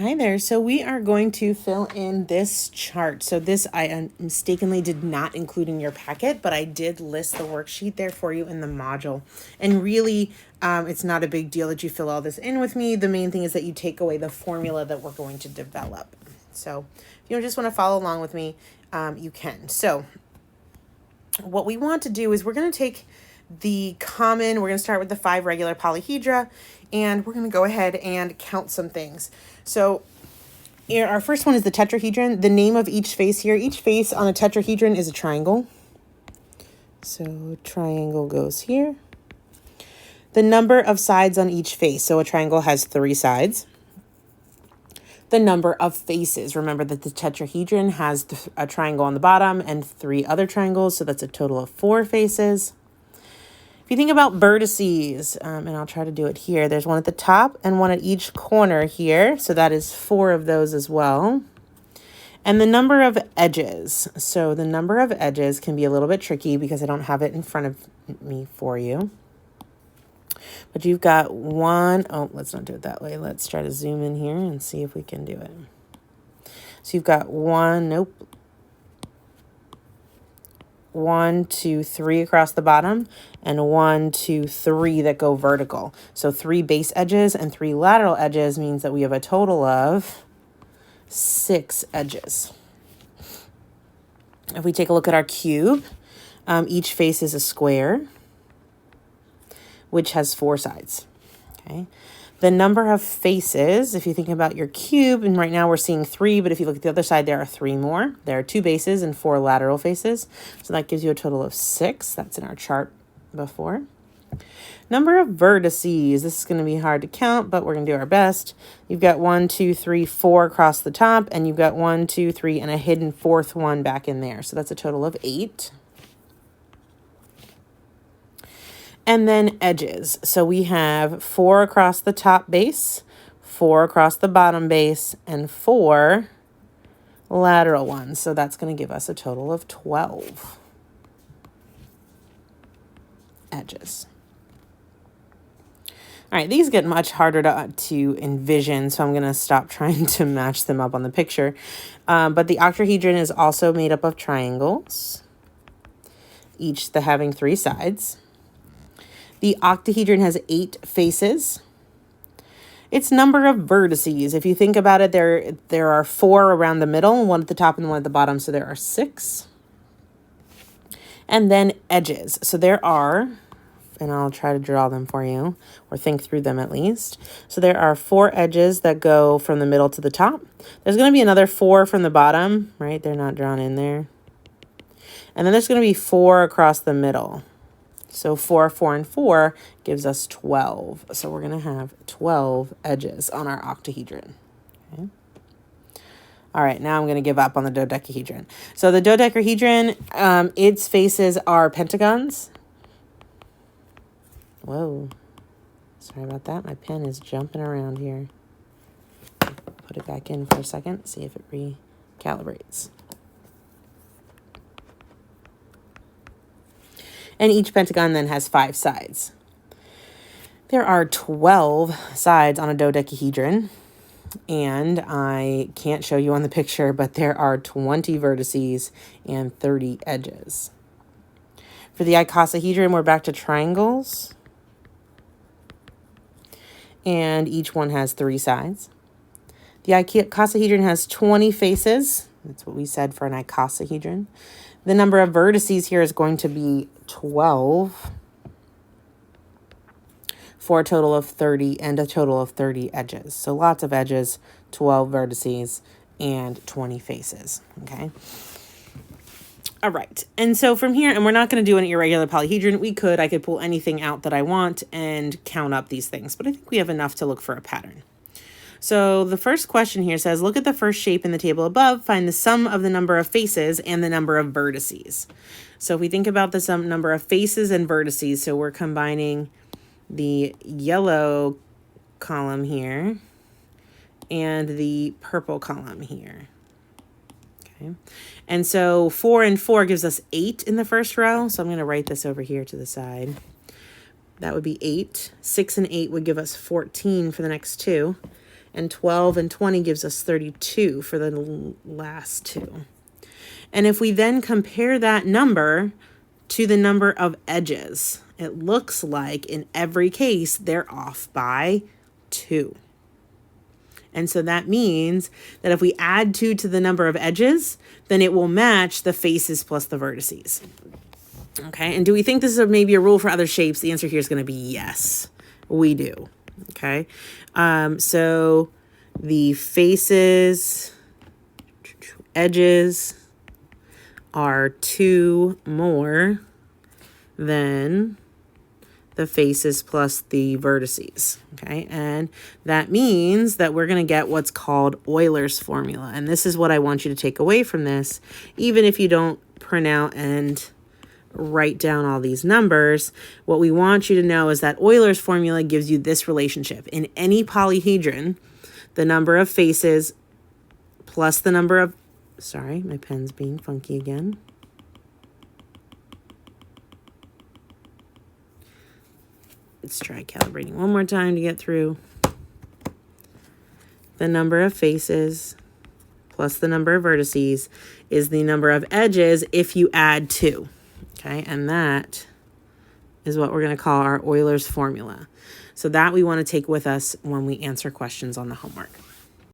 Hi there. So we are going to fill in this chart. So this I mistakenly did not include in your packet, but I did list the worksheet there for you in the module. And really, it's not a big deal that you fill all this in with me. The main thing is that you take away the formula that we're going to develop. So if you just want to follow along with me, you can. So what we want to do is we're going to take we're going to start with the 5 regular polyhedra, and we're going to go ahead and count some things. So our first one is the tetrahedron. The name of each face here, each face on a tetrahedron is a triangle. So triangle goes here. The number of sides on each face. So a triangle has 3 sides. The number of faces. Remember that the tetrahedron has a triangle on the bottom and 3 other triangles. So that's a total of 4 faces. If you think about vertices, and I'll try to do it here, there's one at the top and one at each corner here. So that is 4 of those as well. And the number of edges. So the number of edges can be a little bit tricky because I don't have it in front of me for you. But you've got one. Oh, let's not do it that way. Let's try to zoom in here and see if we can do it. So you've got 1, 2, 3 across the bottom, and 1, 2, 3 that go vertical. So 3 base edges and 3 lateral edges means that we have a total of 6 edges. If we take a look at our cube, each face is a square, which has 4 sides. Okay. The number of faces, if you think about your cube, and right now we're seeing 3, but if you look at the other side, there are 3 more. There are 2 bases and 4 lateral faces. So that gives you a total of 6. That's in our chart before. Number of vertices. This is going to be hard to count, but we're going to do our best. You've got 1, 2, 3, 4 across the top, and you've got 1, 2, 3, and a hidden 4th one back in there. So that's a total of 8. And then edges. So we have 4 across the top base, 4 across the bottom base, and 4 lateral ones. So that's going to give us a total of 12 edges. All right, these get much harder to envision, so I'm going to stop trying to match them up on the picture. But the octahedron is also made up of triangles, each having 3 sides. The octahedron has 8 faces. Its number of vertices, if you think about it, there are 4 around the middle, 1 at the top and 1 at the bottom, so there are 6. And then edges. So there are, and I'll try to draw them for you, or think through them at least. So there are 4 edges that go from the middle to the top. There's going to be another 4 from the bottom, right? They're not drawn in there. And then there's going to be 4 across the middle. So 4, 4, and 4 gives us 12. So we're going to have 12 edges on our octahedron. Okay. All right, now I'm going to give up on the dodecahedron. So the dodecahedron, its faces are pentagons. Whoa. Sorry about that. My pen is jumping around here. Put it back in for a second, see if it recalibrates. And each pentagon then has 5 sides. There are 12 sides on a dodecahedron, and I can't show you on the picture, but there are 20 vertices and 30 edges. For the icosahedron, we're back to triangles, and each one has 3 sides. The icosahedron has 20 faces. That's what we said for an icosahedron. The number of vertices here is going to be 12 for a total of 30 and a total of 30 edges. So lots of edges, 12 vertices, and 20 faces, okay? All right, and so from here, and we're not going to do an irregular polyhedron. I could pull anything out that I want and count up these things, but I think we have enough to look for a pattern. So the first question here says, look at the first shape in the table above, find the sum of the number of faces and the number of vertices. So if we think about the sum number of faces and vertices, so we're combining the yellow column here and the purple column here. Okay. And so 4 and 4 gives us 8 in the first row. So I'm going to write this over here to the side. That would be 8. 6 and 8 would give us 14 for the next 2. And 12 and 20 gives us 32 for the last two. And if we then compare that number to the number of edges, it looks like in every case they're off by 2. And so that means that if we add 2 to the number of edges, then it will match the faces plus the vertices. Okay, and do we think this is maybe a rule for other shapes? The answer here is going to be yes, we do. Okay, so the faces, edges are 2 more than the faces plus the vertices. Okay, and that means that we're going to get what's called Euler's formula. And this is what I want you to take away from this, even if you don't print out and write down all these numbers. What we want you to know is that Euler's formula gives you this relationship. In any polyhedron, the number of faces plus the number of, sorry, my pen's being funky again. Let's try calibrating one more time to get through. The number of faces plus the number of vertices is the number of edges if you add 2. Okay, and that is what we're going to call our Euler's formula. So that we want to take with us when we answer questions on the homework.